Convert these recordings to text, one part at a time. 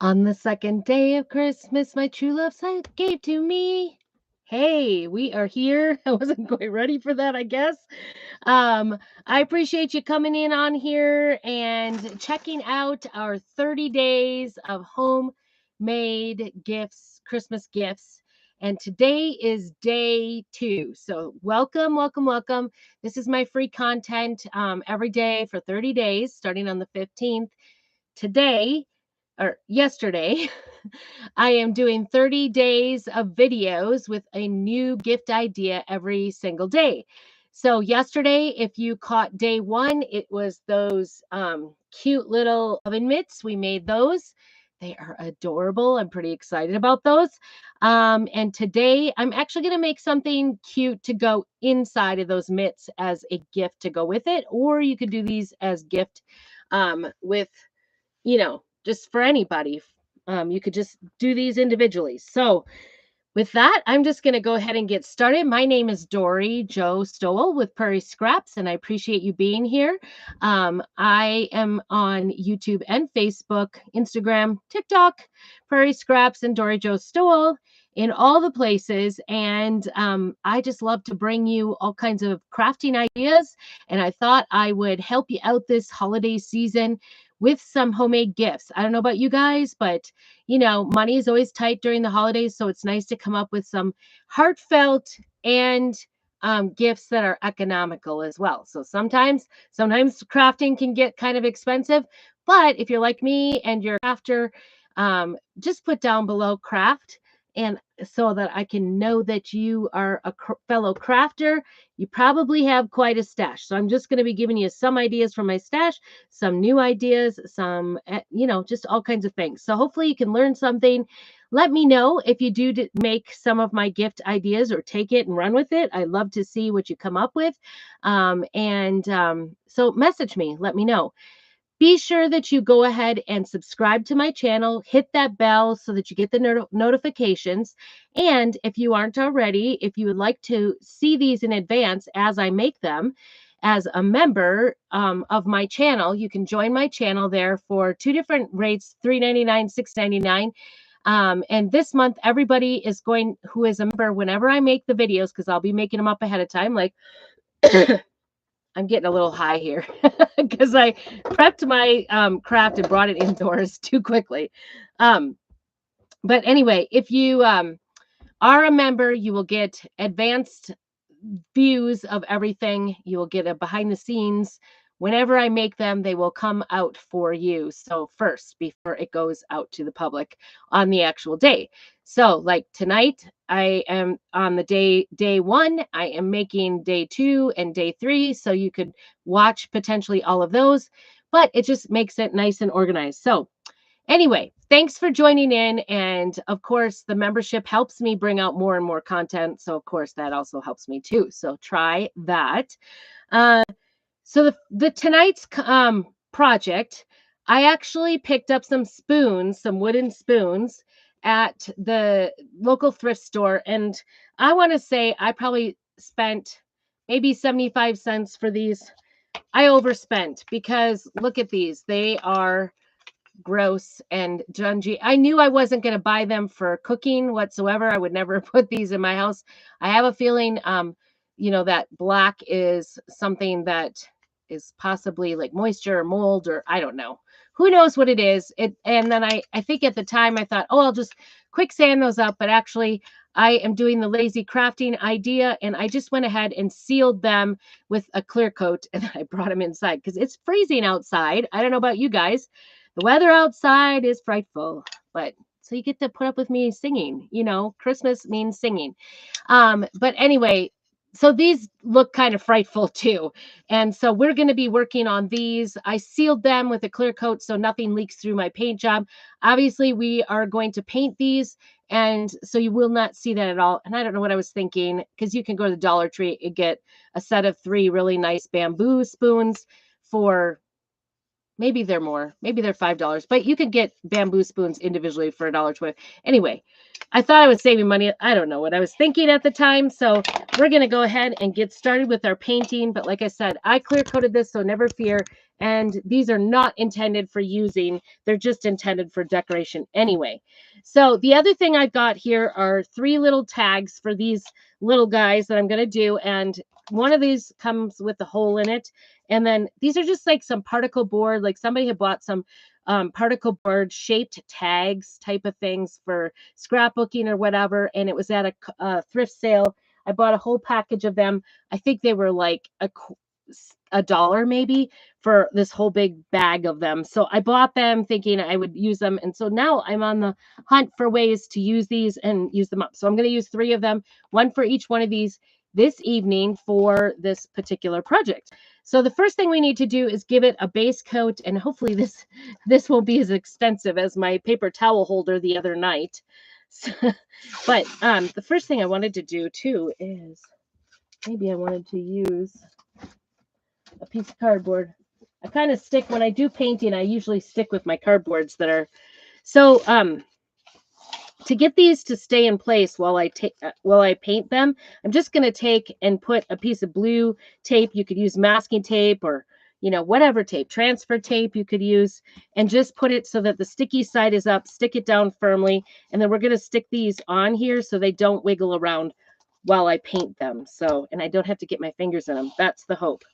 On the second day of Christmas, my true love sight gave to me. Hey, we are here. I wasn't quite ready for that, I guess. Um, I appreciate you coming in on here and checking out our 30 days of homemade gifts, Christmas gifts. And today is day 2. So, welcome, welcome, welcome. This is my free content every day for 30 days, starting on the 15th. Today, or yesterday, I am doing 30 days of videos with a new gift idea every single day. So, yesterday, if you caught day 1, it was those cute little oven mitts. We made those. They are adorable. I'm pretty excited about those. And today, I'm actually going to make something cute to go inside of those mitts as a gift to go with it. Or you could do these as gift with just for anybody. You could just do these individually. So, with that, I'm just going to go ahead and get started. My name is Dory Joe Stowell with Prairie Scraps, and I appreciate you being here. I am on YouTube and Facebook, Instagram, TikTok, Prairie Scraps, and Dory Joe Stowell in all the places. And I just love to bring you all kinds of crafting ideas. And I thought I would help you out this holiday season with some homemade gifts. I don't know about you guys, but money is always tight during the holidays, so it's nice to come up with some heartfelt and gifts that are economical as well. So sometimes crafting can get kind of expensive, but if you're like me and you're after, just put down below craft, and so that I can know that you are a fellow crafter. You probably have quite a stash. So I'm just going to be giving you some ideas from my stash, some new ideas, some, just all kinds of things. So hopefully you can learn something. Let me know if you do make some of my gift ideas or take it and run with it. I love to see what you come up with. So message me, let me know. Be sure that you go ahead and subscribe to my channel, hit that bell so that you get the notifications. And if you aren't already, if you would like to see these in advance as I make them, as a member of my channel, you can join my channel there for 2 different rates, $3.99, $6.99. And this month, everybody is going who is a member whenever I make the videos, because I'll be making them up ahead of time, like I'm getting a little high here because I prepped my craft and brought it indoors too quickly. Um, but anyway, if you are a member, you will get advanced views of everything. You will get a behind the scenes. Whenever I make them, they will come out for you. So first, before it goes out to the public on the actual day. So like tonight, I am on the day 1. I am making day 2 and day 3. So you could watch potentially all of those, but it just makes it nice and organized. So anyway, thanks for joining in. And of course, the membership helps me bring out more and more content. So, of course, that also helps me too. So, try that. Uh, so, the tonight's project, I actually picked up some spoons, some wooden spoons at the local thrift store. And I want to say I probably spent maybe 75 cents for these. I overspent because look at these. They are gross and dungy. I knew I wasn't going to buy them for cooking whatsoever. I would never put these in my house. I have a feeling, that black is something that is possibly like moisture or mold, or I don't know. Who knows what it is? And then I think at the time I thought, oh, I'll just quick sand those up. But actually, I am doing the lazy crafting idea, and I just went ahead and sealed them with a clear coat, and I brought them inside because it's freezing outside. I don't know about you guys. The weather outside is frightful, but so you get to put up with me singing. Christmas means singing. But anyway, so these look kind of frightful too. And so we're going to be working on these. I sealed them with a clear coat so nothing leaks through my paint job. Obviously, we are going to paint these, and so you will not see that at all. And I don't know what I was thinking, because you can go to the Dollar Tree and get a set of 3 really nice bamboo spoons for Maybe they're more. Maybe they're $5, but you could get bamboo spoons individually for $1.20. Anyway, I thought I was saving money. I don't know what I was thinking at the time. So we're going to go ahead and get started with our painting. But like I said, I clear coated this, so never fear. And these are not intended for using. They're just intended for decoration anyway. So the other thing I've got here are 3 little tags for these little guys that I'm going to do. And one of these comes with a hole in it. And then these are just like some particle board, like somebody had bought some particle board shaped tags type of things for scrapbooking or whatever. And it was at a thrift sale. I bought a whole package of them. I think they were like $1 maybe for this whole big bag of them. So I bought them thinking I would use them. And so now I'm on the hunt for ways to use these and use them up. So I'm going to use 3 of them, one for each one of these this evening for this particular project. So the first thing we need to do is give it a base coat, and hopefully this won't be as extensive as my paper towel holder the other night. So, but the first thing I wanted to do too is maybe I wanted to use a piece of cardboard. I kind of stick when I do painting. I usually stick with my cardboards that are so to get these to stay in place while I paint them, I'm just going to take and put a piece of blue tape. You could use masking tape or, whatever tape, transfer tape you could use, and just put it so that the sticky side is up, stick it down firmly. And then we're going to stick these on here so they don't wiggle around while I paint them. So, and I don't have to get my fingers in them. That's the hope.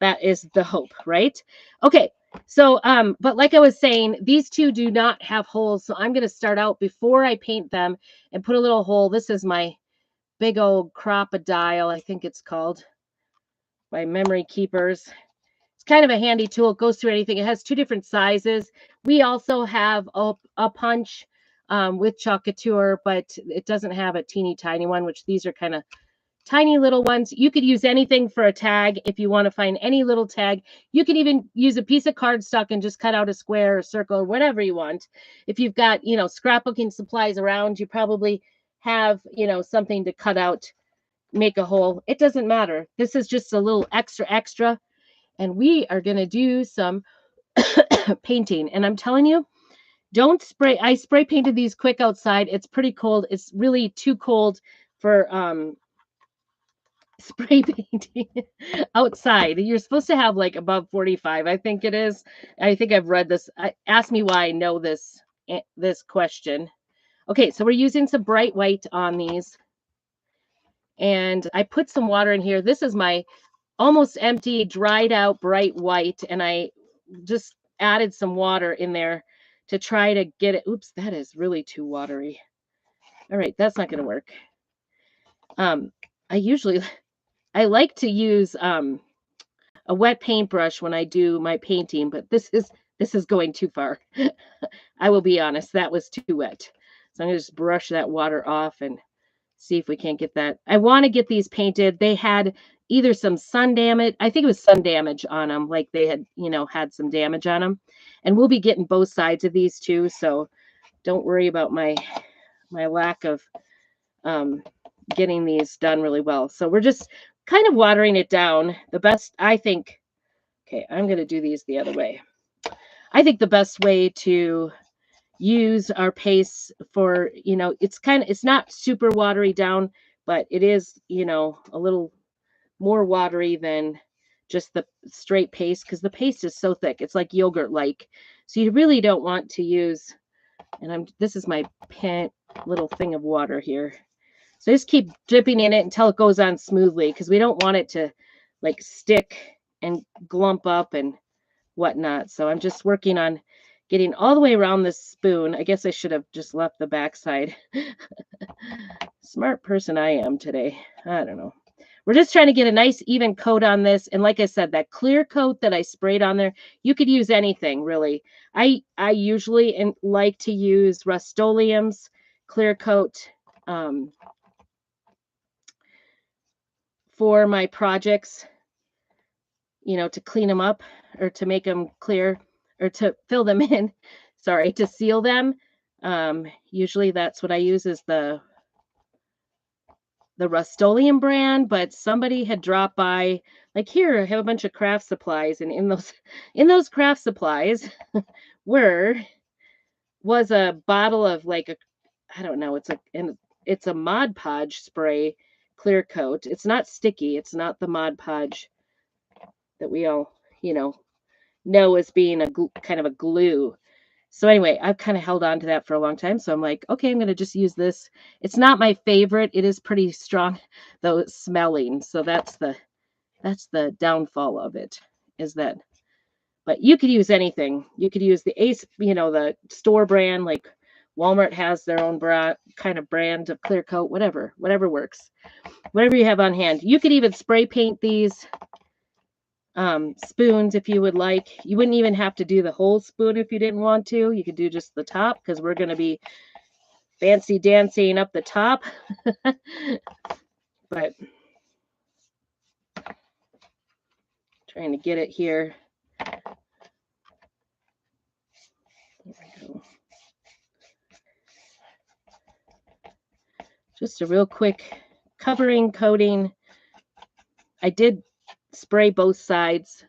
That is the hope, right? Okay. So, but like I was saying, these 2 do not have holes. So I'm going to start out before I paint them and put a little hole. This is my big old crocodile, I think it's called, by Memory Keepers. It's kind of a handy tool. It goes through anything. It has 2 different sizes. We also have a punch with Chalk Couture, but it doesn't have a teeny tiny one, which these are kind of tiny little ones. You could use anything for a tag if you want to find any little tag. You could even use a piece of cardstock and just cut out a square or circle or whatever you want. If you've got, scrapbooking supplies around, you probably have, something to cut out, make a hole. It doesn't matter. This is just a little extra. And we are going to do some painting. And I'm telling you, don't spray. I spray painted these quick outside. It's pretty cold. It's really too cold for spray painting outside. You're supposed to have like above 45, I think it is. I think I've read this. Ask me why I know this question. Okay, so we're using some bright white on these. And I put some water in here. This is my almost empty, dried out bright white. And I just added some water in there to try to get it. Oops, that is really too watery. All right, that's not going to work. I like to use a wet paintbrush when I do my painting, but this is going too far. I will be honest, that was too wet. So I'm going to just brush that water off and see if we can't get that. I want to get these painted. They had either some sun damage, I think it was sun damage on them, like they had, had some damage on them. And we'll be getting both sides of these too, so don't worry about my lack of getting these done really well. So we're just kind of watering it down. The best, I think, okay, I'm going to do these the other way. I think the best way to use our paste for, it's not super watery down, but it is, a little more watery than just the straight paste, because the paste is so thick. It's like yogurt-like. So you really don't want to use, and this is my little thing of water here. So just keep dipping in it until it goes on smoothly, because we don't want it to like stick and glump up and whatnot. So I'm just working on getting all the way around this spoon. I guess I should have just left the backside. Smart person I am today. I don't know. We're just trying to get a nice even coat on this. And like I said, that clear coat that I sprayed on there, you could use anything really. I usually like to use Rust-Oleum's clear coat for my projects, to clean them up or to make them clear or to fill them in, to seal them. Usually that's what I use, is the the Rust-Oleum brand, but somebody had dropped by, like, here, I have a bunch of craft supplies, and in those craft supplies were was a bottle of like a, I don't know, it's a Mod Podge spray clear coat. It's not sticky. It's not the Mod Podge that we all, you know as being a kind of a glue. So anyway, I've kind of held on to that for a long time. So I'm like, okay, I'm going to just use this. It's not my favorite. It is pretty strong, though it's smelling. So that's the downfall of it, is that. But you could use anything. You could use the Ace, the store brand, like Walmart has their own kind of brand of clear coat, whatever works. Whatever you have on hand. You could even spray paint these spoons if you would like. You wouldn't even have to do the whole spoon if you didn't want to. You could do just the top, because we're going to be fancy dancing up the top. But trying to get it here. There we go. Just a real quick covering coating. I did spray both sides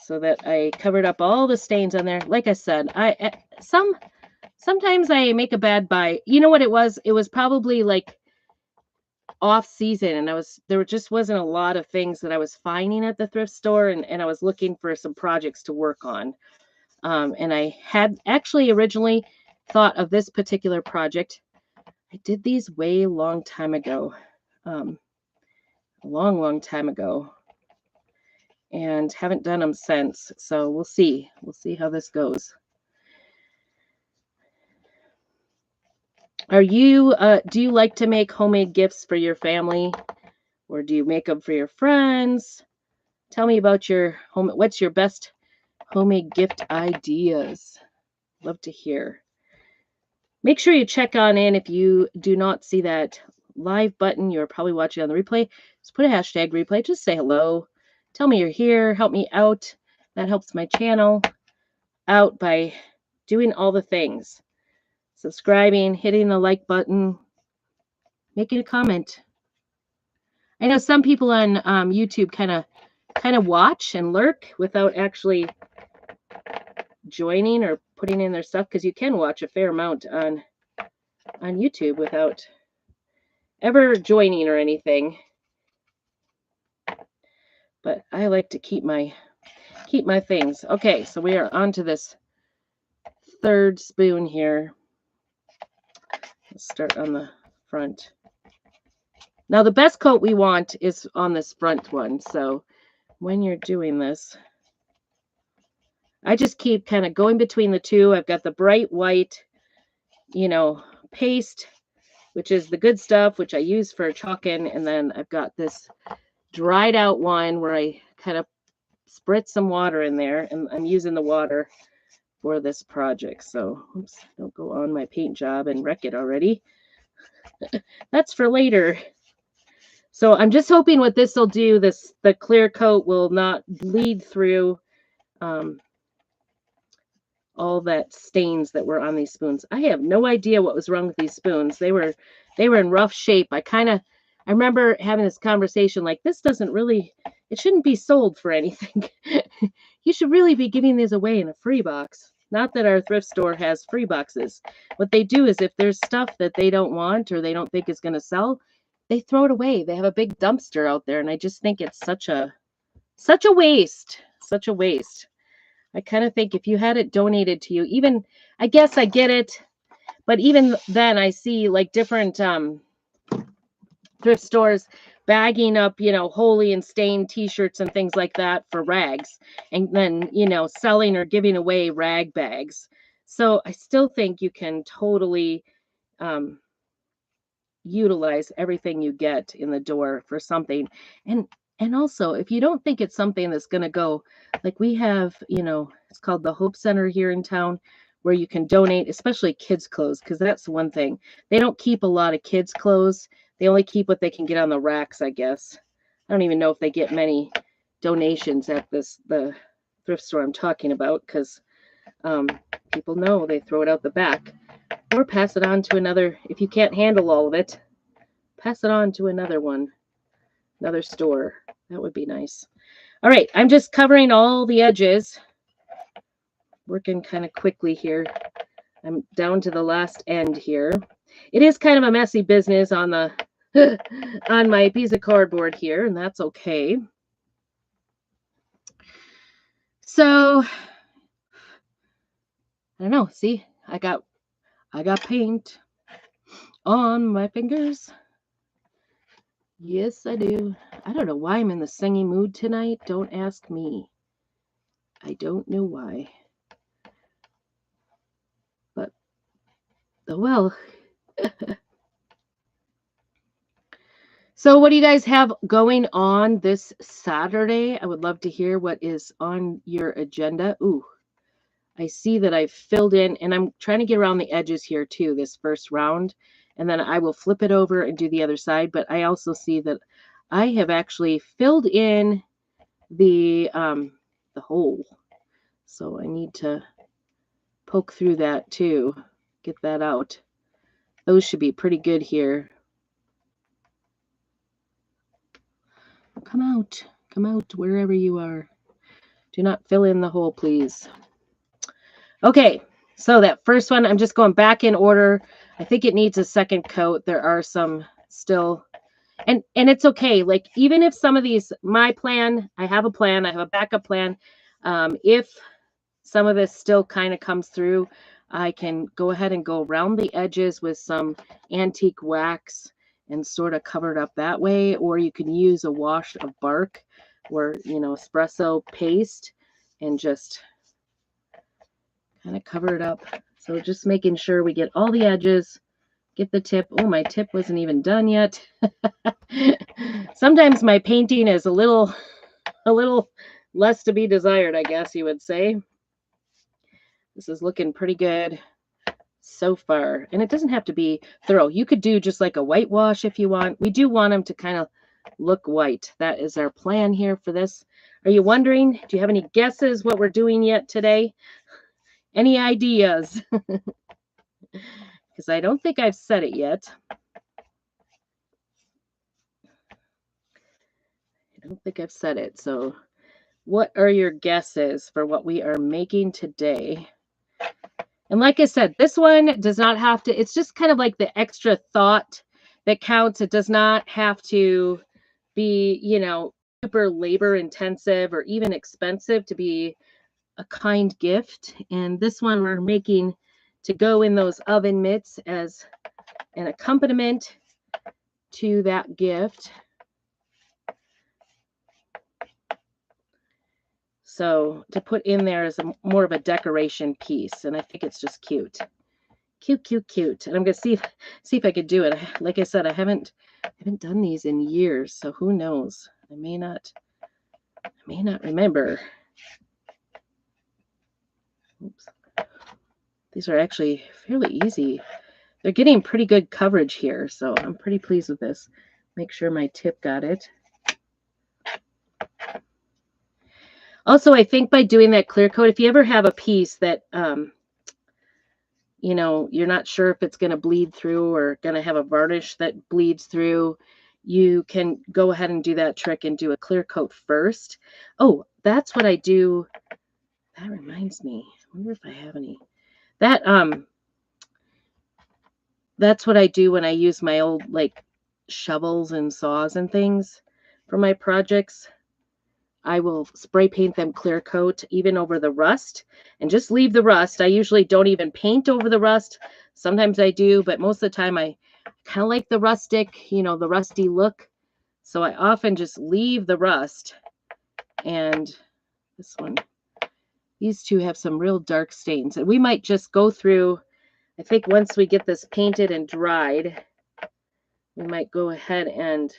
so that I covered up all the stains on there. Like I said, sometimes I make a bad buy. You know what it was? It was probably like off season, and there just wasn't a lot of things that I was finding at the thrift store, and I was looking for some projects to work on. And I had actually originally thought of this particular project. I did these way long time ago. A long time ago, and haven't done them since. So we'll see how this goes. Do you like to make homemade gifts for your family, or do you make them for your friends? Tell me about what's your best homemade gift ideas? Love to hear. Make sure you check on in. If you do not see that live button, you're probably watching on the replay. Just put a hashtag replay. Just say hello. Tell me you're here. Help me out. That helps my channel out by doing all the things. Subscribing, hitting the like button, making a comment. I know some people on YouTube kind of watch and lurk without actually joining or putting in their stuff, because you can watch a fair amount on YouTube without ever joining or anything. But I like to keep my things. Okay, so we are on to this third spoon here. Let's start on the front. Now the best coat we want is on this front one. So when you're doing this, I just keep kind of going between the two. I've got the bright white, paste, which is the good stuff, which I use for chalking. And then I've got this dried out one where I kind of spritz some water in there, and I'm using the water for this project. So oops, don't go on my paint job and wreck it already. That's for later. So I'm just hoping what this will do, the clear coat will not bleed through all that stains that were on these spoons. I have no idea what was wrong with these spoons. They were in rough shape. I remember having this conversation like, this it shouldn't be sold for anything. You should really be giving these away in a free box. Not that our thrift store has free boxes. What they do is, if there's stuff that they don't want or they don't think is going to sell, they throw it away. They have a big dumpster out there, and I just think it's such a waste. Such a waste. I kind of think if you had it donated to you, even, I guess I get it, but even then I see like different thrift stores bagging up, holy and stained t-shirts and things like that for rags, and then, selling or giving away rag bags. So I still think you can totally utilize everything you get in the door for something. And also, if you don't think it's something that's going to go, like we have, it's called the Hope Center here in town, where you can donate, especially kids' clothes, because that's the one thing. They don't keep a lot of kids' clothes. They only keep what they can get on the racks, I guess. I don't even know if they get many donations at the thrift store I'm talking about, because people know they throw it out the back. Or pass it on to another, if you can't handle all of it, pass it on to another one, another store. That would be nice. All right, I'm just covering all the edges, working kind of quickly here. I'm down to the last end here. It is kind of a messy business on the on my piece of cardboard here, and that's okay. So I don't know. See, I got paint on my fingers. Yes, I do. I don't know why I'm in the singing mood tonight. Don't ask me. I don't know why. But oh well. So what do you guys have going on this Saturday? I would love to hear what is on your agenda. Ooh, I see that I've filled in, and I'm trying to get around the edges here too, this first round, and then I will flip it over and do the other side. But I also see that I have actually filled in the hole. So I need to poke through that too, get that out. Those should be pretty good here. Come out wherever you are. Do not fill in the hole, please. Okay, so that first one, I'm just going back in order. I think it needs a second coat. There are some still, and it's okay. Like, even if some of these, my plan, I have a backup plan. If some of this still kind of comes through, I can go ahead and go around the edges with some antique wax and sort of cover it up that way. Or you can use a wash of bark or, espresso paste and just kind of cover it up. So just making sure we get all the edges, get the tip. Oh, my tip wasn't even done yet. Sometimes my painting is a little less to be desired, I guess you would say. This is looking pretty good so far. And it doesn't have to be thorough. You could do just like a whitewash if you want. We do want them to kind of look white. That is our plan here for this. Are you wondering, do you have any guesses what we're doing yet today? Any ideas? Because I don't think I've said it yet. I don't think I've said it. So what are your guesses for what we are making today? And like I said, this one does not have to, it's just kind of like the extra thought that counts. It does not have to be, super labor intensive or even expensive to be a kind gift. And this one we're making to go in those oven mitts as an accompaniment to that gift. So to put in there is more of a decoration piece, and I think it's just cute. Cute. And I'm gonna see if I could do it. Like I said, I haven't done these in years, so who knows? I may not remember. Oops. These are actually fairly easy. They're getting pretty good coverage here, so I'm pretty pleased with this. Make sure my tip got it. Also, I think by doing that clear coat, if you ever have a piece that, you're not sure if it's going to bleed through or going to have a varnish that bleeds through, you can go ahead and do that trick and do a clear coat first. Oh, that's what I do. That reminds me. I wonder if I have any. That's what I do when I use my old, like, shovels and saws and things for my projects. I will spray paint them clear coat even over the rust and just leave the rust. I usually don't even paint over the rust. Sometimes I do, but most of the time I kind of like the rustic, the rusty look. So I often just leave the rust. And this one, these two have some real dark stains. And we might just go through, I think once we get this painted and dried, we might go ahead and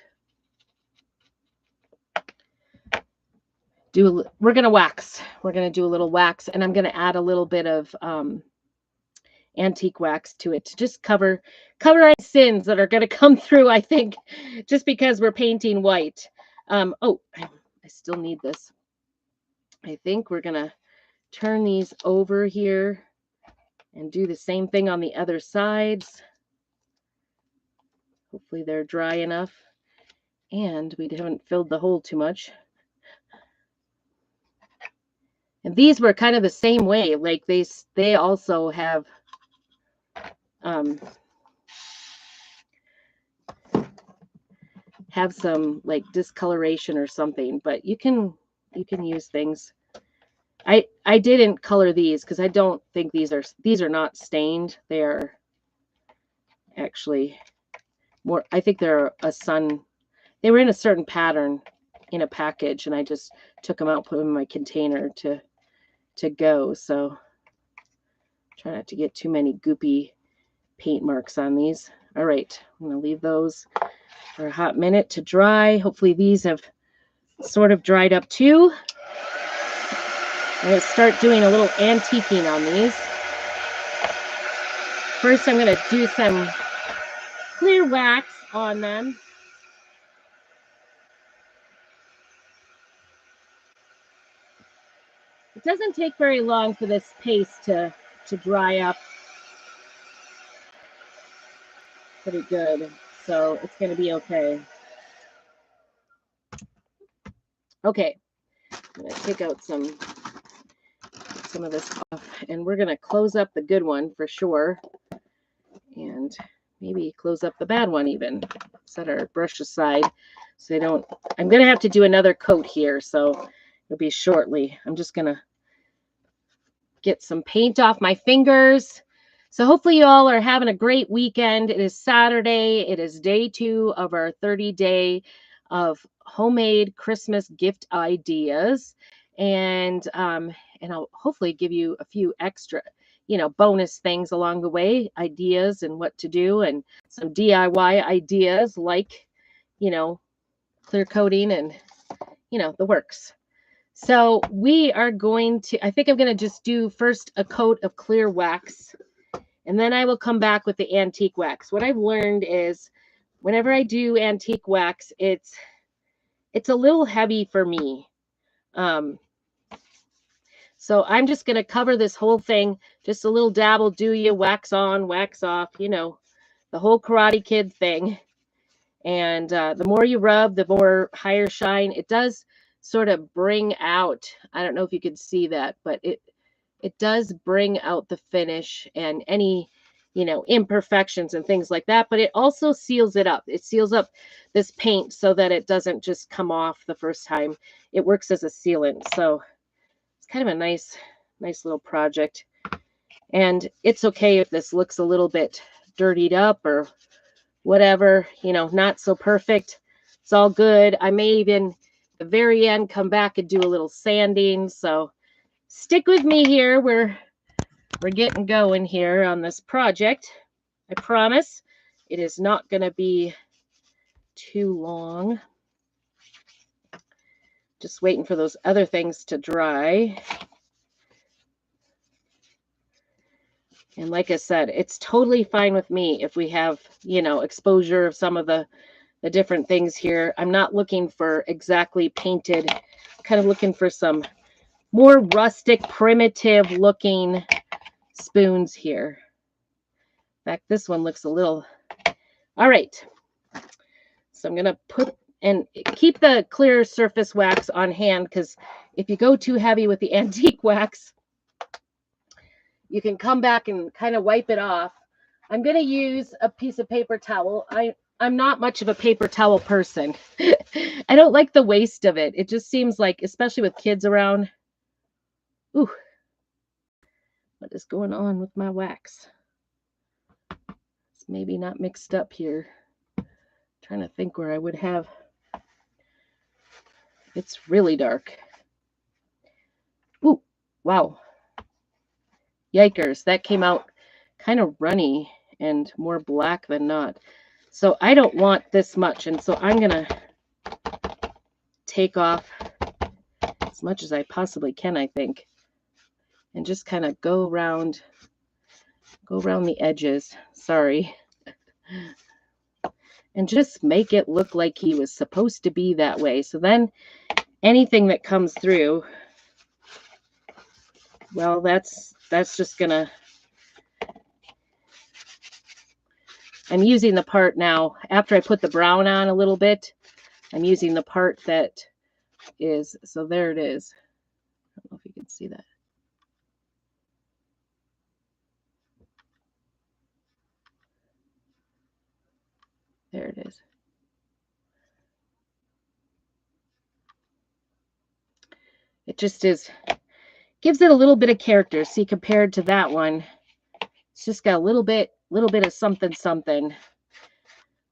we're going to wax. We're going to do a little wax, and I'm going to add a little bit of antique wax to it to just cover our sins that are going to come through, I think, just because we're painting white. Oh, I still need this. I think we're going to turn these over here And do the same thing on the other sides. Hopefully they're dry enough. And we haven't filled the hole too much. And these were kind of the same way. Like they also have some like discoloration or something, but you can use things. I didn't color these because I don't think these are not stained. They are actually more, I think they're they were in a certain pattern in a package, and I just took them out, put them in my container to go. So try not to get too many goopy paint marks on these. All right, I'm going to leave those for a hot minute to dry. Hopefully these have sort of dried up too. I'm going to start doing a little antiquing on these. First, I'm going to do some clear wax on them. It doesn't take very long for this paste to dry up pretty good, so it's going to be okay. Okay, I'm going to take out some of this off, and we're going to close up the good one for sure, and maybe close up the bad one even. Set our brush aside so they don't. I'm going to have to do another coat here, so it'll be shortly. I'm just going to get some paint off my fingers. So hopefully you all are having a great weekend. It is Saturday. It is day 2 of our 30-day of homemade Christmas gift ideas. And I'll hopefully give you a few extra, bonus things along the way, ideas and what to do, and some DIY ideas like, clear coating and, the works. So we are going to, I think I'm going to just do first a coat of clear wax, and then I will come back with the antique wax. What I've learned is whenever I do antique wax, it's a little heavy for me. So I'm just going to cover this whole thing, just a little dabble, do you, wax on, wax off, the whole Karate Kid thing. And the more you rub, the more higher shine. It does sort of bring out, I don't know if you can see that, but it does bring out the finish and any, imperfections and things like that. But it also seals it up. It seals up this paint so that it doesn't just come off the first time. It works as a sealant. So it's kind of a nice little project. And it's okay if this looks a little bit dirtied up or whatever, not so perfect. It's all good. I may even at the very end come back and do a little sanding. So stick with me here. We're getting going here on this project. I promise it is not going to be too long. Just waiting for those other things to dry. And like I said, it's totally fine with me if we have, exposure of some of the different things here. I'm not looking for exactly painted, kind of looking for some more rustic, primitive looking spoons here. In fact, this one looks a little, all right. So I'm going to put and keep the clear surface wax on hand, because if you go too heavy with the antique wax, you can come back and kind of wipe it off. I'm going to use a piece of paper towel. I'm not much of a paper towel person. I don't like the waste of it. It just seems like, especially with kids around. Ooh, what is going on with my wax? It's maybe not mixed up here. I'm trying to think where I would have. It's really dark. Ooh, wow. Yikers, that came out kind of runny and more black than not. So I don't want this much, and so I'm going to take off as much as I possibly can, I think, and just kind of go around the edges. Sorry. And just make it look like he was supposed to be that way. So then anything that comes through, well, that's just gonna I'm using the part now, after I put the brown on a little bit, I'm using the part that is, so there it is. I don't know if you can see that. There it is. It just is, gives it a little bit of character. See, compared to that one, it's just got a little bit of something, something.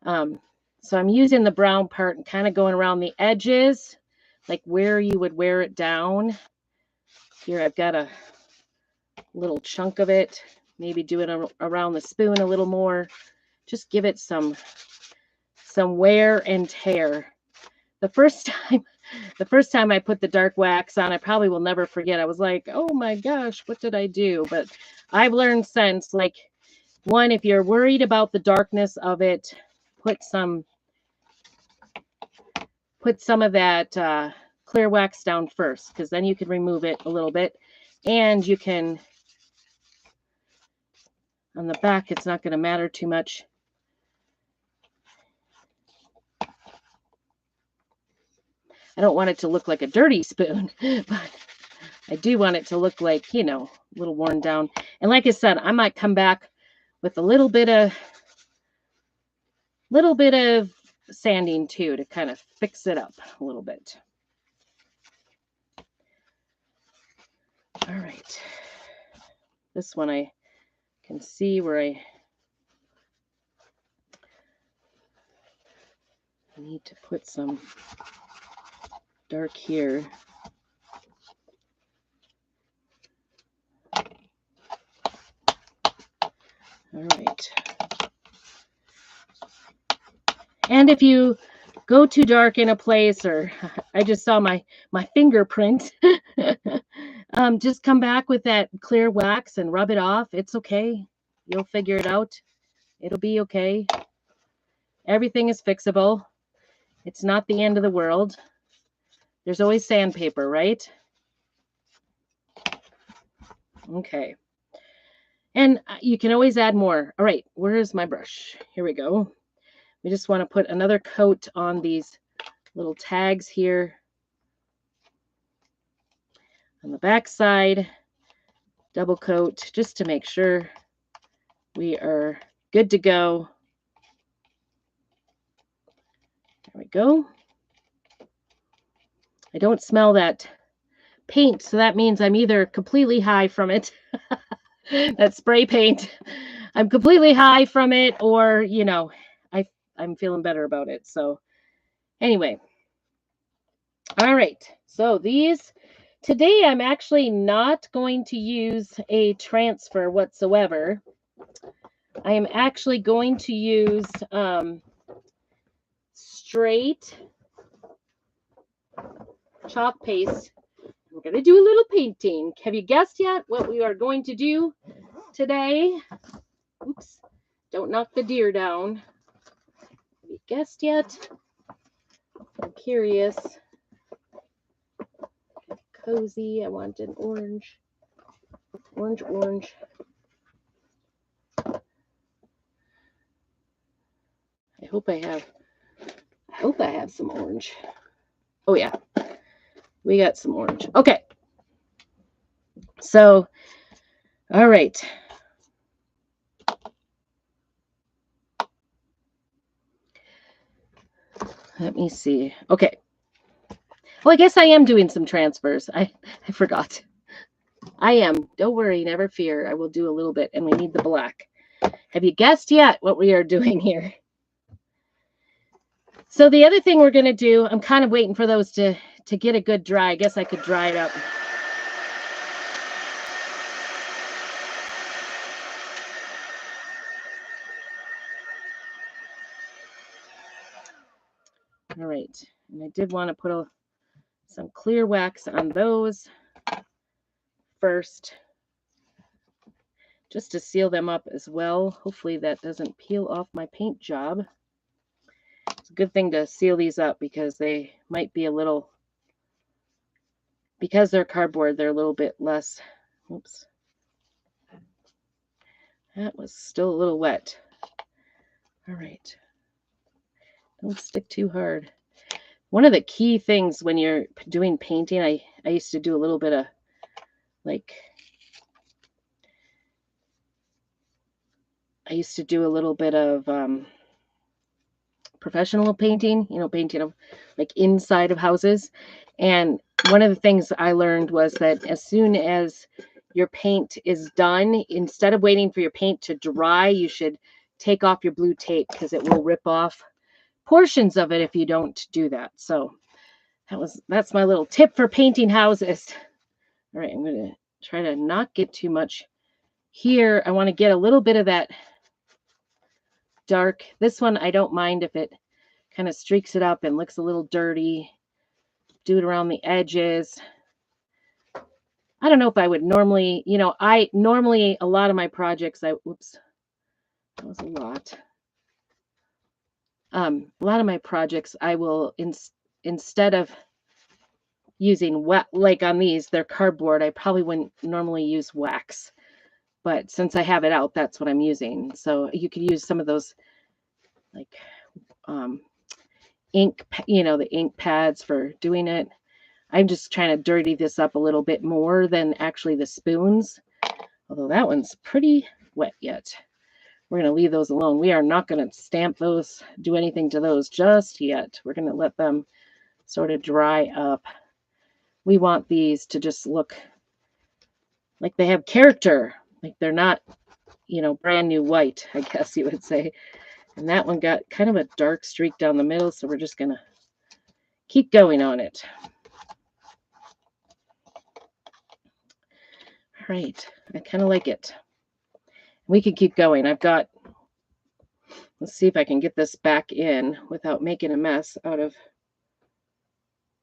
So I'm using the brown part and kind of going around the edges, like where you would wear it down. Here I've got a little chunk of it. Maybe do it around the spoon a little more. Just give it some wear and tear. The first time I put the dark wax on, I probably will never forget. I was like, oh my gosh, what did I do? But I've learned since, like, one, if you're worried about the darkness of it, put some of that clear wax down first, because then you can remove it a little bit. And you can, on the back, it's not going to matter too much. I don't want it to look like a dirty spoon, but I do want it to look like, you know, a little worn down. And like I said, I might come back with a little bit of sanding too, to kind of fix it up a little bit. All right. This one I can see where I need to put some dark here. All right. And if you go too dark in a place, or I just saw my fingerprint, just come back with that clear wax and rub it off. It's okay. You'll figure it out. It'll be okay. Everything is fixable. It's not the end of the world. There's always sandpaper, right? Okay. And you can always add more. All right, where is my brush? Here we go. We just want to put another coat on these little tags here. On the back side, double coat, just to make sure we are good to go. There we go. I don't smell that paint, so that means I'm either completely high from it, that spray paint, I'm completely high from it, or, you know, I'm feeling better about it. So anyway, all right, so these, today I'm actually not going to use a transfer whatsoever. I am actually going to use straight chalk paste. We're going to do a little painting. Have you guessed yet what we are going to do today? Oops, don't knock the deer down. Have you guessed yet? I'm curious. Cozy. I want an orange. Orange. I hope I have some orange. Oh yeah, we got some orange. Okay. So, all right. Let me see. Okay. Well, I guess I am doing some transfers. I forgot. I am. Don't worry, never fear. I will do a little bit, and we need the black. Have you guessed yet what we are doing here? So the other thing we're going to do, I'm kind of waiting for those to get a good dry. I guess I could dry it up. All right. And I did want to put some clear wax on those first, just to seal them up as well. Hopefully that doesn't peel off my paint job. It's a good thing to seal these up, because they might be a little, because they're cardboard, they're a little bit less. Oops. That was still a little wet. All right. Don't stick too hard. One of the key things when you're doing painting, I used to do a little bit of like, I used to do a little bit of professional painting, painting of like inside of houses. And one of the things I learned was that as soon as your paint is done, instead of waiting for your paint to dry, you should take off your blue tape because it will rip off portions of it if you don't do that. So that's my little tip for painting houses. All right, I'm going to try to not get too much here. I want to get a little bit of that dark. This one, I don't mind if it kind of streaks it up and looks a little dirty. Do it around the edges. I don't know if I would normally, I normally, a lot of my projects, whoops, that was a lot. A lot of my projects, I will, instead of using like on these, they're cardboard, I probably wouldn't normally use wax. But since I have it out, that's what I'm using. So you could use some of those like ink, the ink pads for doing it. I'm just trying to dirty this up a little bit more than actually the spoons. Although that one's pretty wet yet. We're going to leave those alone. We are not going to stamp those, do anything to those just yet. We're going to let them sort of dry up. We want these to just look like they have character. Like they're not, brand new white, I guess you would say. And that one got kind of a dark streak down the middle, so we're just going to keep going on it. All right, I kind of like it. We can keep going. Let's see if I can get this back in without making a mess out of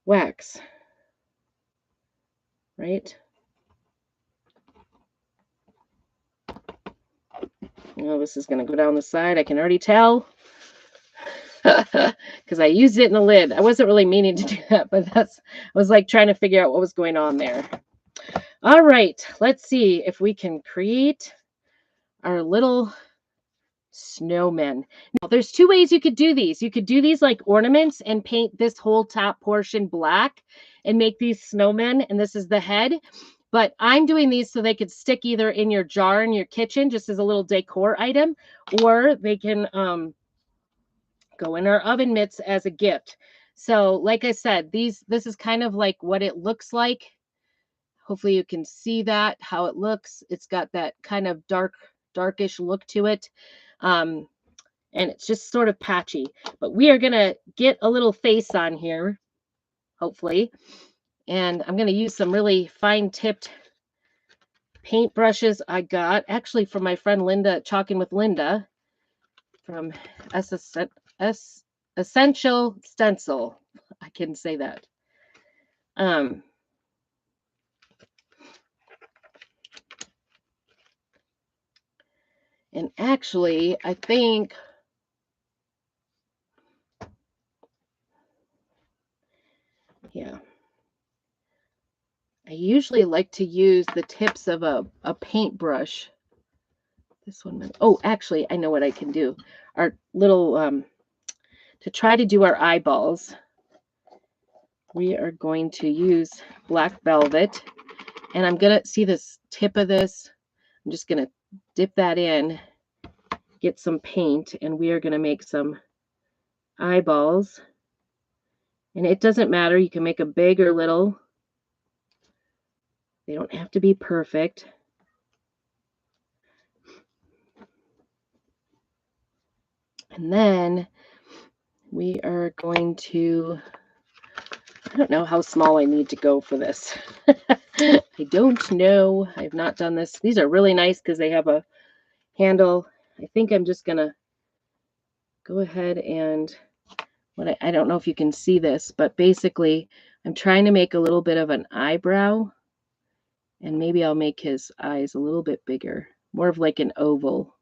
wax. Right? Oh, this is going to go down the side. I can already tell because I used it in the lid. I wasn't really meaning to do that, but I was like trying to figure out what was going on there. All right, let's see if we can create our little snowmen. Now, there's two ways you could do these. You could do these like ornaments and paint this whole top portion black and make these snowmen, and this is the head. But I'm doing these so they could stick either in your jar in your kitchen just as a little decor item, or they can go in our oven mitts as a gift. So like I said, this is kind of like what it looks like. Hopefully you can see that, how it looks. It's got that kind of darkish look to it. And it's just sort of patchy. But we are going to get a little face on here, hopefully. And I'm going to use some really fine-tipped paint brushes I got, actually from my friend Linda, Chalking with Linda, from Essential Stencil. I can say that. And actually, I think I usually like to use the tips of a paintbrush. This one, oh, actually, I know what I can do. Our little, to try to do our eyeballs, we are going to use black velvet. And I'm going to see this tip of this. I'm just going to dip that in, get some paint, and we are going to make some eyeballs. And it doesn't matter. You can make a big or little. They don't have to be perfect. And then we are going to, I don't know how small I need to go for this. I don't know. I've not done this. These are really nice because they have a handle. I think I'm just going to go ahead and, I don't know if you can see this, but basically I'm trying to make a little bit of an eyebrow. And maybe I'll make his eyes a little bit bigger, more of like an oval.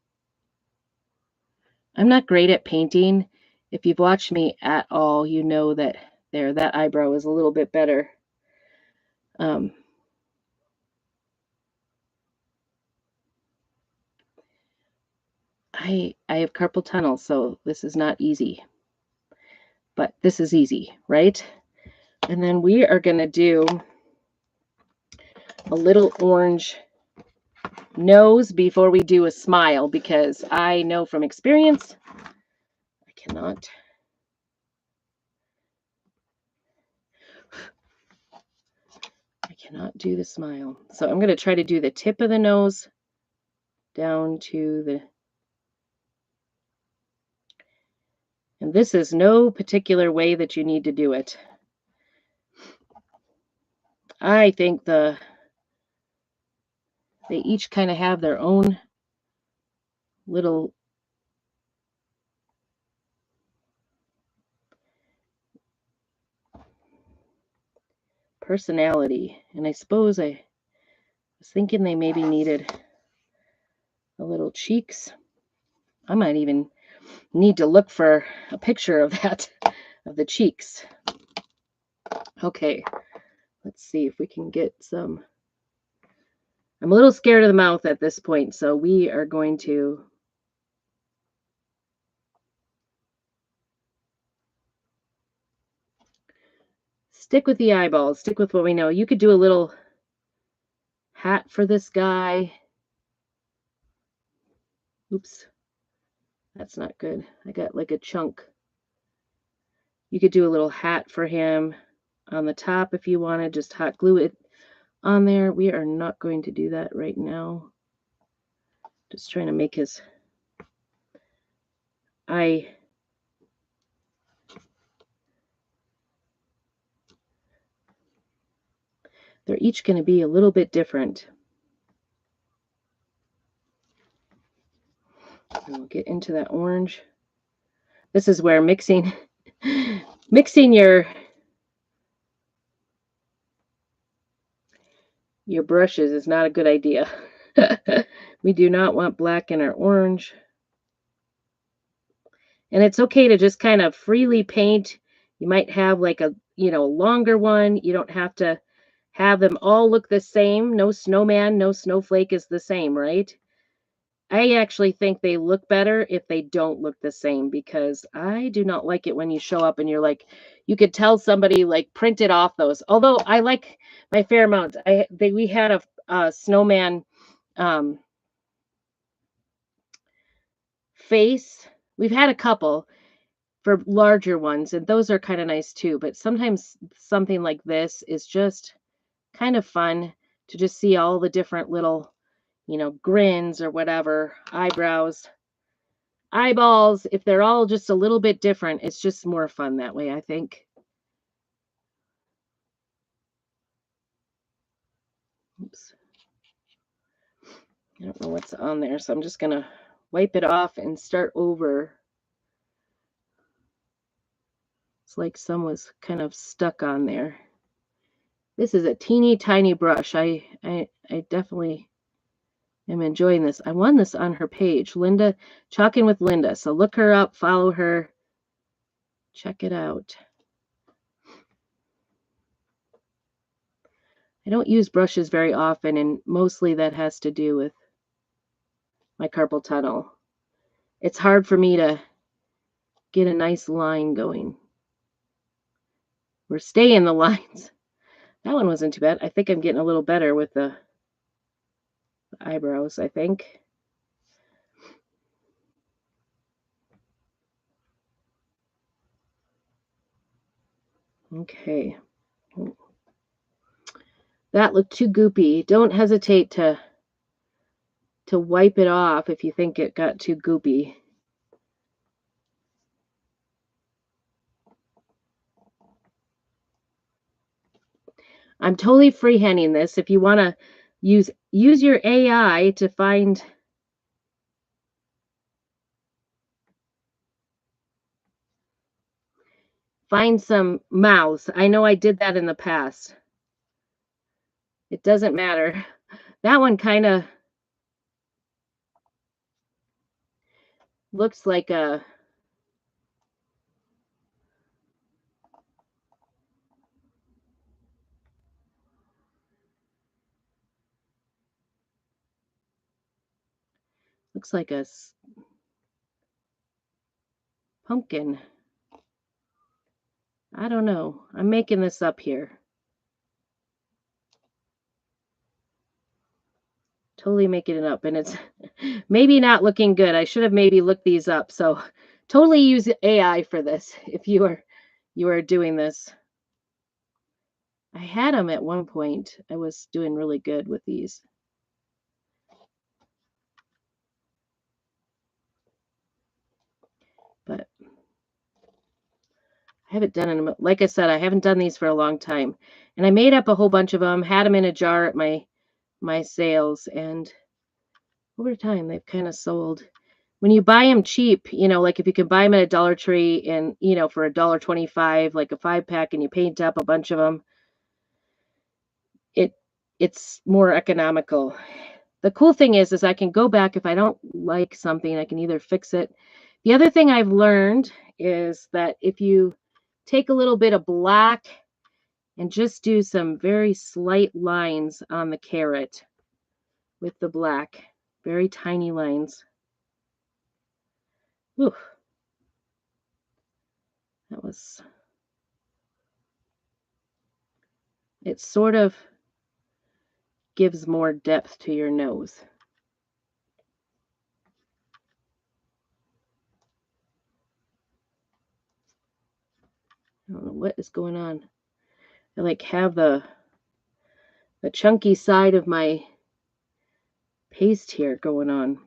I'm not great at painting. If you've watched me at all, you know that that eyebrow is a little bit better. I have carpal tunnel, so this is not easy. But this is easy, right? And then we are going to do a little orange nose before we do a smile, because I know from experience I cannot do the smile. So I'm going to try to do the tip of the nose down to the, and this is no particular way that you need to do it. I think they each kind of have their own little personality. And I suppose I was thinking they maybe needed a little cheeks. I might even need to look for a picture of that, of the cheeks. Okay, let's see if we can get some. I'm a little scared of the mouth at this point, so we are going to stick with the eyeballs, stick with what we know. You could do a little hat for this guy. Oops, that's not good. I got like a chunk. You could do a little hat for him on the top if you wanted, just hot glue it on there. We are not going to do that right now. Just trying to make his eye. They're each going to be a little bit different. And we'll get into that orange. This is where mixing your brushes is not a good idea. We do not want black in our orange. And it's okay to just kind of freely paint. You might have like a, longer one. You don't have to have them all look the same. No snowman, no snowflake is the same, right? I actually think they look better if they don't look the same, because I do not like it when you show up and you're like, you could tell somebody like printed off those. Although I like my fair amount. We had a snowman face. We've had a couple for larger ones, and those are kind of nice too. But sometimes something like this is just kind of fun to just see all the different little, grins or whatever, eyebrows, eyeballs. If they're all just a little bit different, it's just more fun that way, I think. Oops. I don't know what's on there, so I'm just going to wipe it off and start over. It's like some was kind of stuck on there. This is a teeny tiny brush. I definitely am enjoying this. I won this on her page, Linda, Chalking with Linda. So look her up, follow her, check it out. I don't use brushes very often, and mostly that has to do with my carpal tunnel. It's hard for me to get a nice line going. We're staying the lines. That one wasn't too bad. I think I'm getting a little better with the eyebrows, I think. Okay. That looked too goopy. Don't hesitate to wipe it off if you think it got too goopy. I'm totally freehanding this. If you want to use your AI to find some mouths. I know I did that in the past. It doesn't matter. That one kind of looks like a Pumpkin. I don't know. I'm making this up here. Totally making it up, and it's maybe not looking good. I should have maybe looked these up. So totally use AI for this if you are doing this. I had them at one point. I was doing really good with these. But I haven't done them. Like I said, I haven't done these for a long time. And I made up a whole bunch of them, had them in a jar at my sales, and over time they've kind of sold. When you buy them cheap, like if you can buy them at a Dollar Tree and, for $1.25, like a 5-pack, and you paint up a bunch of them, it's more economical. The cool thing is I can go back if I don't like something, I can either fix it. The other thing I've learned is that if you take a little bit of black and just do some very slight lines on the carrot with the black, very tiny lines. Ooh, that was, it sort of gives more depth to your nose. I don't know what is going on. I like have the chunky side of my paste here going on.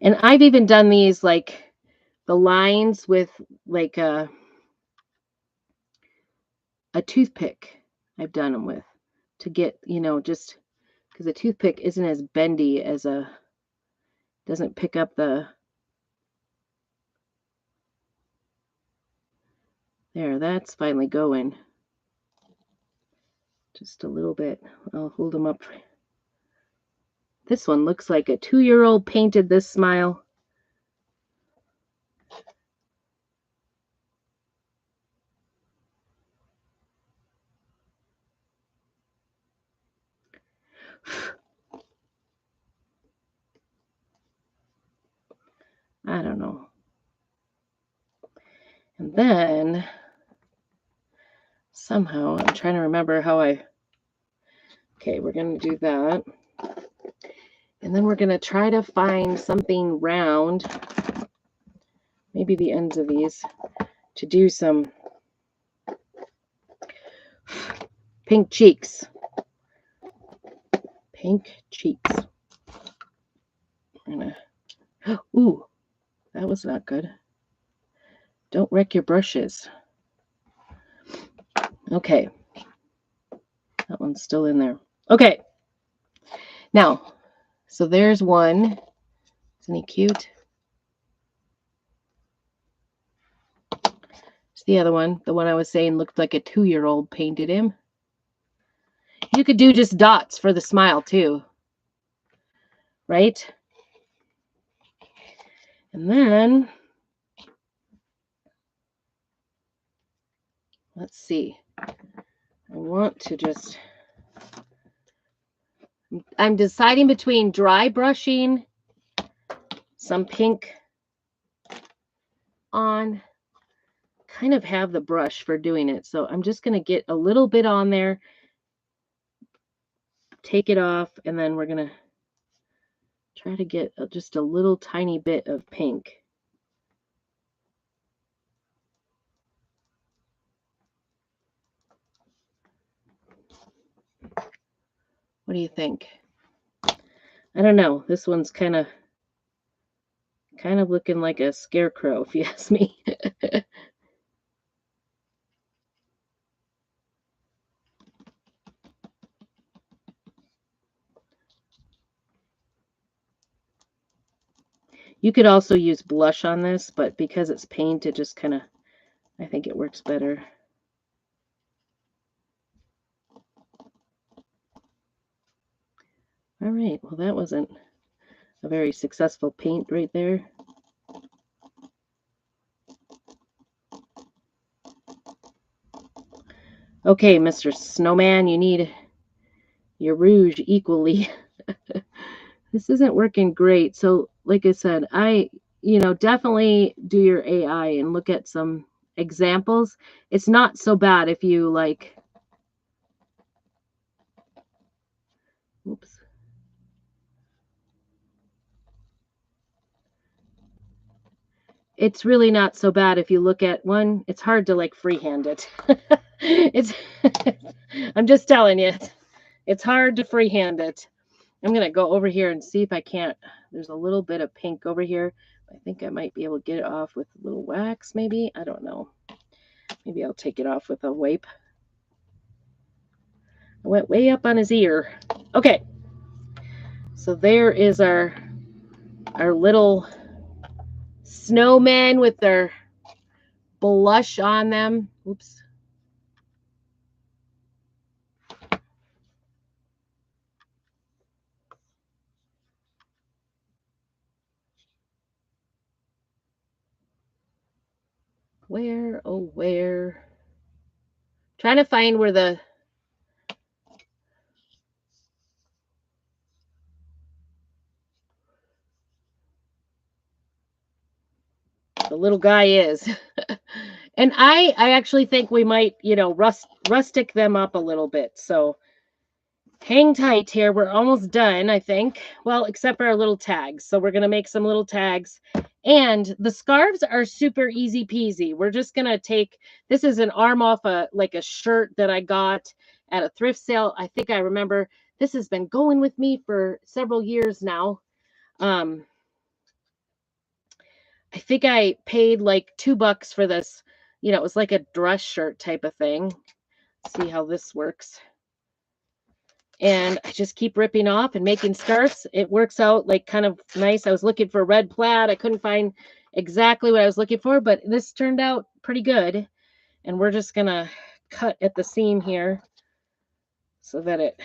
And I've even done these, like the lines with like a toothpick. I've done them with to get, just because a toothpick isn't as bendy as doesn't pick up there, that's finally going. Just a little bit. I'll hold them up. This one looks like a 2-year-old painted this smile. I don't know. And then somehow I'm trying to remember how okay, we're going to do that. And then we're going to try to find something round, maybe the ends of these, to do some pink cheeks. Pink cheeks. Ooh, that was not good. Don't wreck your brushes. Okay. That one's still in there. Okay. Now, so there's one. Isn't he cute? It's the other one. The one I was saying looked like a 2-year-old painted him. You could do just dots for the smile too. Right? And then, let's see. I want to just, I'm deciding between dry brushing some pink on, kind of have the brush for doing it. So I'm just going to get a little bit on there, take it off, and then we're going to try to get just a little tiny bit of pink. What do you think? I don't know. This one's kind of looking like a scarecrow, if you ask me. You could also use blush on this, but because it's paint, it just kind of, I think it works better. All right, well, that wasn't a very successful paint right there. Okay, Mr. Snowman, you need your rouge equally. This isn't working great. So like I said, definitely do your AI and look at some examples. It's not so bad if you like, oops. It's really not so bad if you look at one. It's hard to like freehand it. It's, I'm just telling you, it's hard to freehand it. I'm going to go over here and see if I can't. There's a little bit of pink over here. I think I might be able to get it off with a little wax, maybe. I don't know. Maybe I'll take it off with a wipe. I went way up on his ear. Okay. So there is our little snowmen with their blush on them. Oops. Where, oh, where? Trying to find where the little guy is. And I actually think we might, rustic them up a little bit. So hang tight here. We're almost done, I think. Well, except for our little tags. So we're going to make some little tags. And the scarves are super easy peasy. We're just going to take, this is an arm off a shirt that I got at a thrift sale. I think I remember this has been going with me for several years now. I think I paid like $2 for this. It was like a dress shirt type of thing. See how this works. And I just keep ripping off and making scarves. It works out like kind of nice. I was looking for red plaid. I couldn't find exactly what I was looking for, but this turned out pretty good. And we're just going to cut at the seam here so that it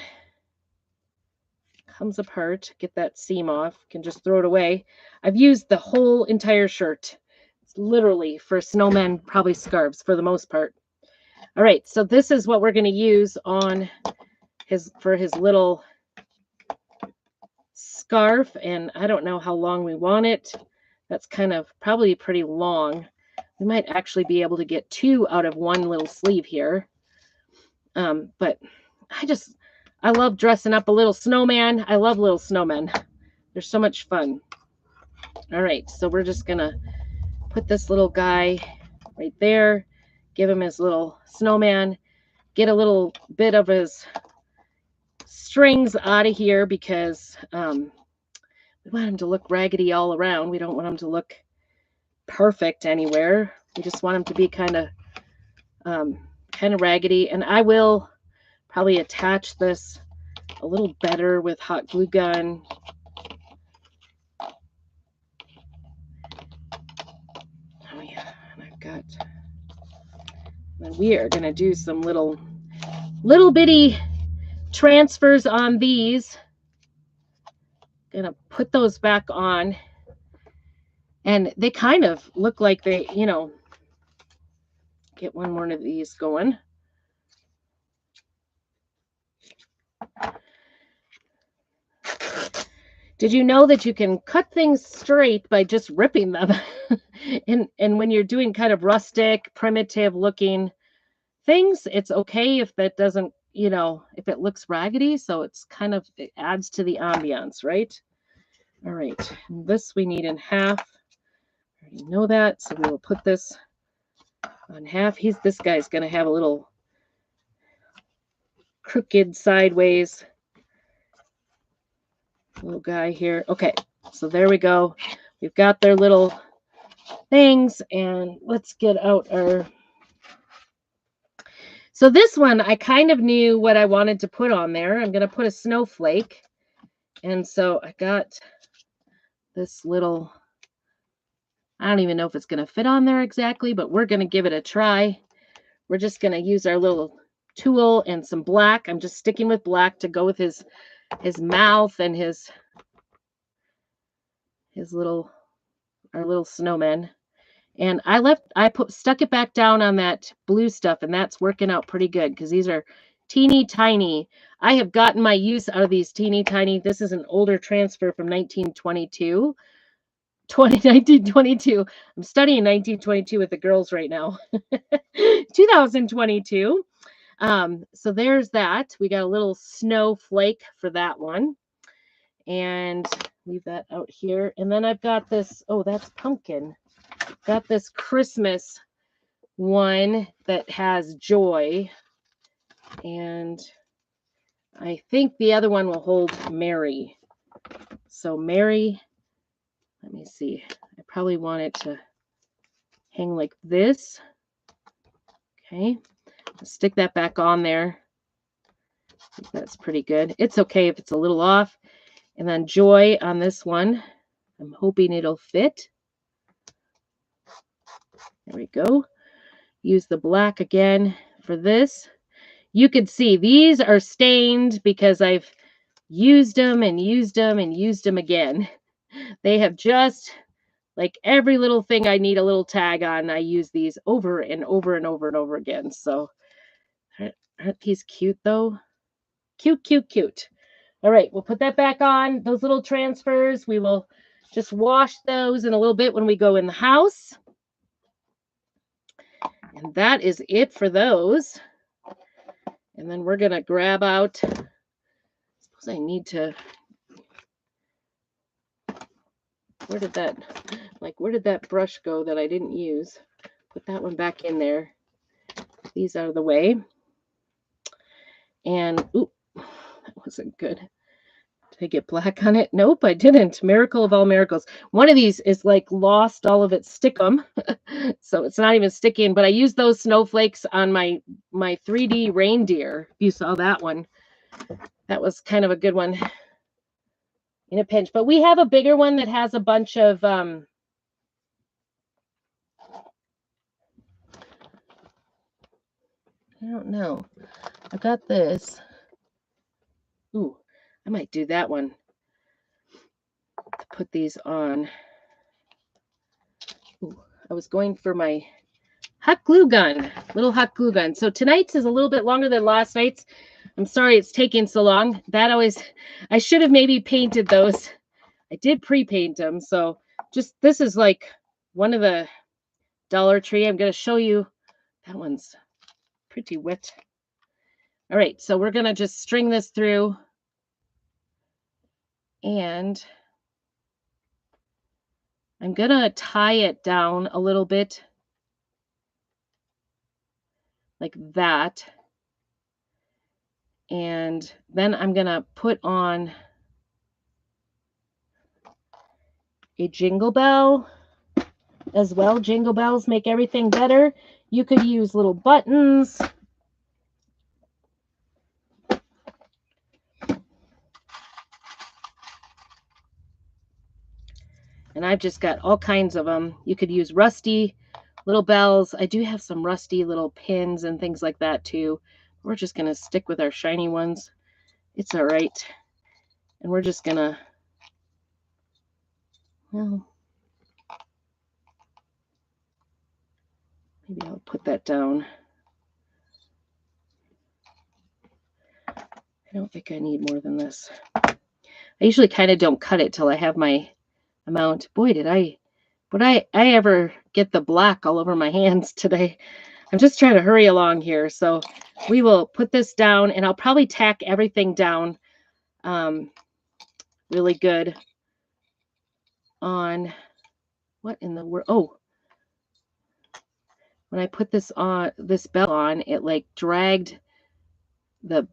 comes apart. Get that seam off. Can just throw it away. I've used the whole entire shirt. It's literally for snowmen, probably scarves for the most part. All right, so this is what we're going to use on his little scarf, and I don't know how long we want it. That's kind of probably pretty long. We might actually be able to get 2 out of 1 little sleeve here. But I love dressing up a little snowman. I love little snowmen. They're so much fun. All right, so we're just gonna put this little guy right there, give him his little snowman, get a little bit of his strings out of here because we want him to look raggedy all around. We don't want him to look perfect anywhere. We just want him to be kind of raggedy. And I will probably attach this a little better with hot glue gun. Oh yeah, and I've got. And we are gonna do some little bitty transfers on these. Gonna put those back on, and they kind of look like they, get one more of these going. Did you know that you can cut things straight by just ripping them? and when you're doing kind of rustic, primitive looking things, it's okay if that doesn't, if it looks raggedy. So it adds to the ambiance, right? All right, and this we need in half. I already know that, so we will put this on half. This guy's going to have a little crooked sideways little guy here. Okay, so there we go. We've got their little things, and let's get out our. So this one, I kind of knew what I wanted to put on there. I'm going to put a snowflake, and so I got this little. I don't even know if it's going to fit on there exactly, but we're going to give it a try. We're just going to use our little tool and some black. I'm just sticking with black to go with his mouth and our little snowman. And I stuck it back down on that blue stuff, and that's working out pretty good because these are Teeny tiny. I have gotten my use out of these teeny tiny. This is an older transfer from 1922. 1922. I'm studying 1922 with the girls right now. 2022. So there's that. We got a little snowflake for that one. And leave that out here. And then I've got this, oh, that's pumpkin. Got this Christmas one that has joy. And I think the other one will hold Mary. So Mary, let me see. I probably want it to hang like this. Okay. I'll stick that back on there. That's pretty good. It's okay if it's a little off. And then joy on this one. I'm hoping it'll fit. There we go. Use the black again for this. You can see these are stained because I've used them and used them and used them again. They have just, like every little thing I need a little tag on, I use these over and over and over and over again. So aren't these cute though? Cute, cute, cute. All right, we'll put that back on. Those little transfers, we will just wash those in a little bit when we go in the house. And that is it for those. And then we're going to grab out, I suppose I need to, where did that brush go that I didn't use? Put that one back in there. These out of the way. And, ooh, that wasn't good. Did I get black on it? Nope, I didn't. Miracle of all miracles. One of these is like lost all of its stickum. So it's not even sticking, but I used those snowflakes on my 3D reindeer. If you saw that one, that was kind of a good one in a pinch. But we have a bigger one that has a bunch of I don't know. I got this. Ooh, I might do that one to put these on. Ooh, I was going for my hot glue gun, little hot glue gun. So tonight's is a little bit longer than last night's. I'm sorry it's taking so long. I should have maybe painted those. I did pre-paint them. So this is like one of the Dollar Tree. I'm going to show you. That one's pretty wet. All right, so we're going to just string this through. And I'm going to tie it down a little bit like that. And then I'm going to put on a jingle bell as well. Jingle bells make everything better. You could use little buttons. And I've just got all kinds of them. You could use rusty little bells. I do have some rusty little pins and things like that too. We're just going to stick with our shiny ones. It's all right. And we're just going to, well, maybe I'll put that down. I don't think I need more than this. I usually kind of don't cut it till I have my amount. Boy, would I ever get the black all over my hands today. I'm just trying to hurry along here. So we will put this down, and I'll probably tack everything down really good on, what in the world? Oh, when I put this bell on, it like dragged the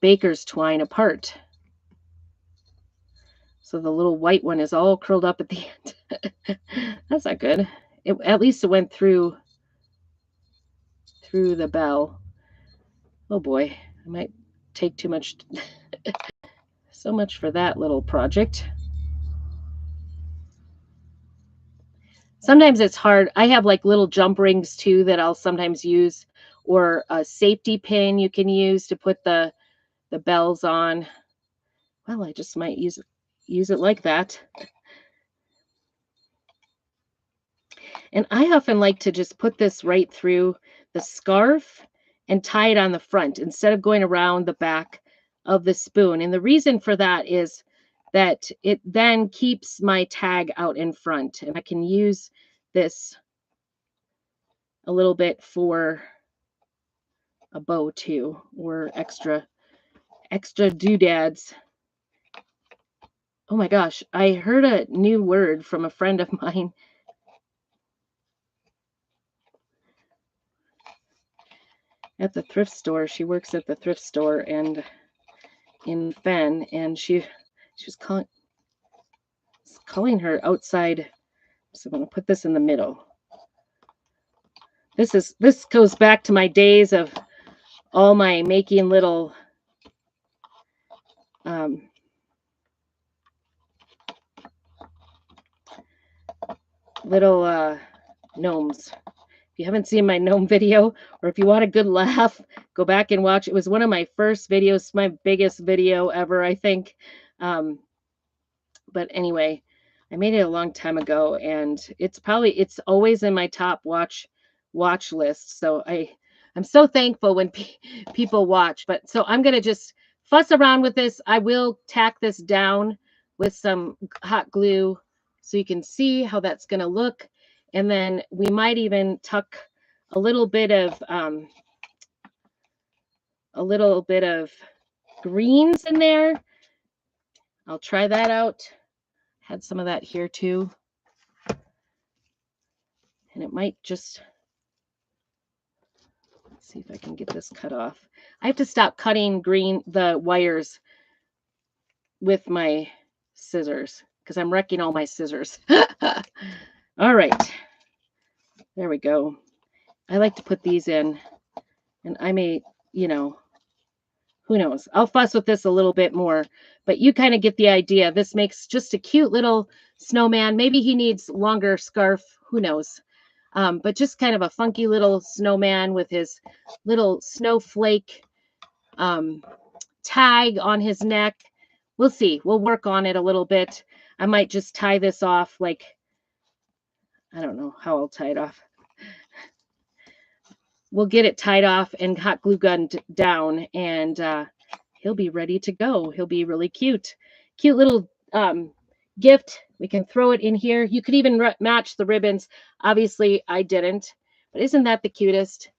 baker's twine apart. So the little white one is all curled up at the end. That's not good. At least it went through the bell. Oh boy, I might take too much. So much for that little project. Sometimes it's hard. I have like little jump rings too that I'll sometimes use, or a safety pin you can use to put the bells on. Well, I just might use it like that. And I often like to just put this right through the scarf and tie it on the front instead of going around the back of the spoon. And the reason for that is that it then keeps my tag out in front, and I can use this a little bit for a bow too, or extra doodads. Oh my gosh, I heard a new word from a friend of mine. At the thrift store. She works at the thrift store and in Fenn, and she was calling her outside. So I'm going to put this in the middle. This goes back to my days of all my making little gnomes. If you haven't seen my gnome video, or if you want a good laugh, go back and watch. It was one of my first videos, my biggest video ever, I think. But anyway, I made it a long time ago, and it's always in my top watch list. So I'm so thankful when people watch. But so I'm gonna just fuss around with this. I will tack this down with some hot glue so you can see how that's gonna look, and then we might even tuck a little bit of greens in there. I'll try that out. Had some of that here too. And it might just, let's see if I can get this cut off. I have to stop cutting the wires with my scissors because I'm wrecking all my scissors. All right. There we go. I like to put these in, and I may, who knows? I'll fuss with this a little bit more, but you kind of get the idea. This makes just a cute little snowman. Maybe he needs longer scarf. Who knows? But just kind of a funky little snowman with his little snowflake tag on his neck. We'll see. We'll work on it a little bit. I might just tie this off like, I don't know how I'll tie it off. We'll get it tied off and hot glue gunned down, and he'll be ready to go. He'll be really cute. Cute little gift. We can throw it in here. You could even match the ribbons. Obviously, I didn't, but isn't that the cutest?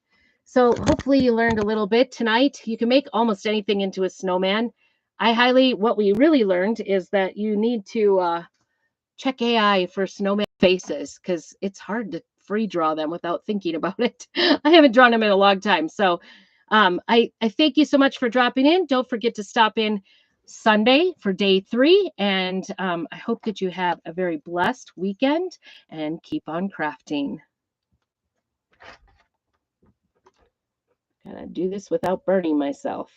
So hopefully you learned a little bit tonight. You can make almost anything into a snowman. What we really learned is that you need to check AI for snowman faces, because it's hard to free draw them without thinking about it. I haven't drawn them in a long time. So I thank you so much for dropping in. Don't forget to stop in Sunday for day 3. And I hope that you have a very blessed weekend and keep on crafting. Gotta do this without burning myself.